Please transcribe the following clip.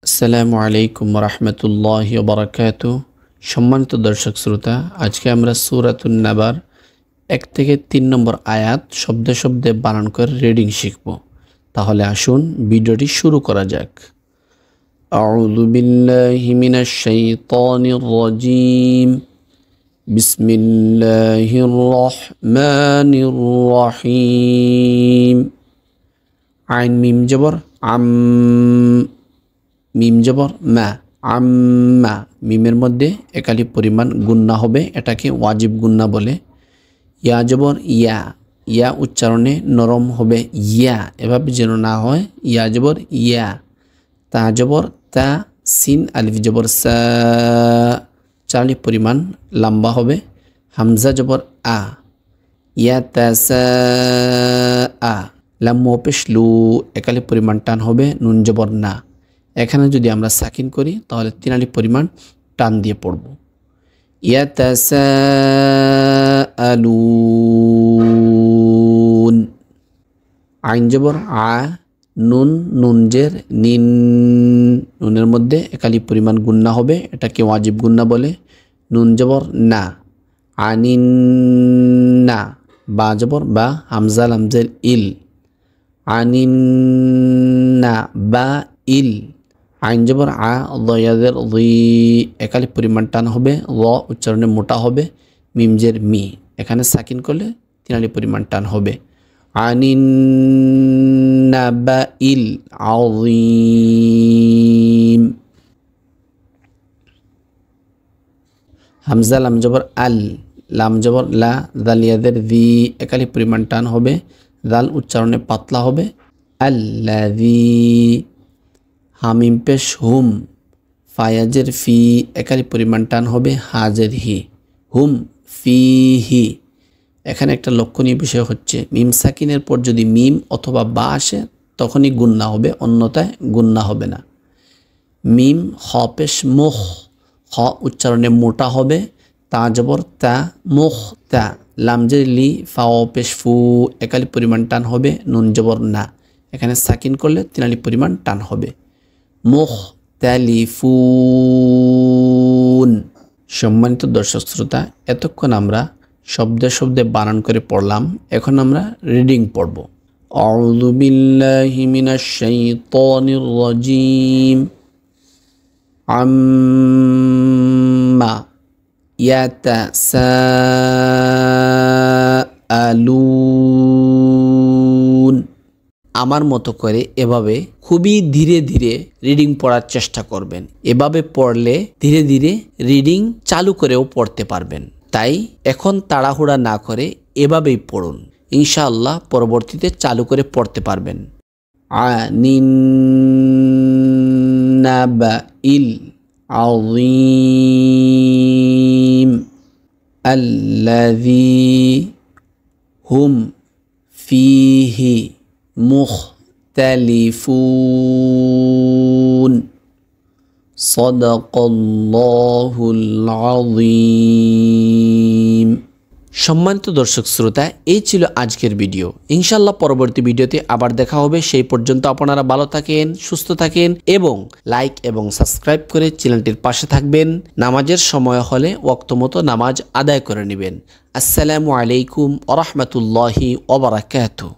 আসসালামু আলাইকুম রহমতুল্লাহি ওয়া বারাকাতুহু। সম্মানিত দর্শক শ্রোতা, আজকে আমরা সূরাতুন নাবার 1 থেকে 3 নম্বর আয়াত শব্দে শব্দে বানান করে রিডিং শিখব। তাহলে আসুন ভিডিওটি শুরু করা যাক। আউযু বিল্লাহি মিনাশ শাইতানির রাজীম। বিসমিল্লাহির রহমানির রহিম। আইন মিম জবর আম, মিম জবর মা, আম্মা। মিমের মধ্যে একালিফ পরিমাণ গুন্না হবে, এটাকে ওয়াজিব গুন্না বলে। ইয়া জবর ইয়া, ইয়া উচ্চারণে নরম হবে ইয়া, এভাবে যেন না হয়। ইয়া জবর ইয়া। তা জবর তা, সিন আলিফ জবর সা, চালিফ পরিমাণ লম্বা হবে। হামজা জবর আ, ইয়া তা সা আ। লাম পেশ লু, একালিফ পরিমাণ টান হবে। নুন জবর না। এখানে যদি আমরা সাকিন করি তাহলে 3 আলিফ পরিমাণ টান দিয়ে পড়ব। ইয়াতাসাআলুন। আইন জবর আ, নুন, নুন জের নিন। নুনের মধ্যে একালিফ পরিমাণ গুন্না হবে, এটাকে ওয়াজিব গুন্না বলে। নুন জবর না, আনিন না। বা জবর বা, হামজা লামজের ইল, আনিন না বা ইল। আইন জবর আ, দয়াদের দি, একালিফ পরিমাণ টান হবে। ল উচ্চারণে মোটা হবে। মিমজের মি, এখানে সাকিন করলে 3 আলিফ পরিমাণ টান হবে। আনিন নাবাইল আযীম। হামজা লাম জবর আল, লাম জবর লা, দালিয়াদের দি, একালিফ পরিমাণ টান হবে। দাল উচ্চারণে পাতলা হবে। আল্লাযী। হামিম পেশ হুম, ফায়াজের ফি, একালিফ পরিমাণ টান হবে। হাজের হি, হুম ফিহি। এখানে একটা লক্ষণীয় বিষয় হচ্ছে মিম সাকিনের পর যদি মিম অথবা বা আসে তখনই গুন্না হবে, অন্যথায় গুন্না হবে না। মিম হ পেশ মুখ, হ উচ্চারণে মোটা হবে। তা জবর তা, মুখ তা। লামজের লি, ফাও পেশ ফু, একালিফ পরিমাণ টান হবে। নুন জবর না, এখানে সাকিন করলে 3 আলিফ পরিমাণ টান হবে। মুখতালিফুন। সম্মানিত দর্শক শ্রোতা, এতক্ষণ আমরা শব্দে শব্দে বানান করে পড়লাম, এখন আমরা রিডিং পড়ব। আউযু বিল্লাহি মিনাশ শাইতানির রাজীম। আম্মা ইয়াতাসাআলুন। আমার মতো করে এভাবে খুবই ধীরে ধীরে রিডিং পড়ার চেষ্টা করবেন। এভাবে পড়লে ধীরে ধীরে রিডিং চালু করেও পড়তে পারবেন। তাই এখন তাড়াহুড়া না করে এভাবেই পড়ুন, ইনশাআল্লাহ পরবর্তীতে চালু করে পড়তে পারবেন। আনিন নাবাইল আযীম আল্লাযী হুম ফীহি মুখতালিফুন। সাদাকাল্লাহুল আযীম। সম্মানিত দর্শক শ্রোতা, এই ছিল আজকের ভিডিও। ইনশাআল্লাহ পরবর্তী ভিডিওতে আবার দেখা হবে। সেই পর্যন্ত আপনারা ভালো থাকেন, সুস্থ থাকেন এবং লাইক এবং সাবস্ক্রাইব করে চ্যানেলটির পাশে থাকবেন। নামাজের সময় হলে ওয়াক্ত মতো নামাজ আদায় করে নেবেন। আসসালামু আলাইকুম ওয়া রাহমাতুল্লাহি ওয়া বারাকাতুহু।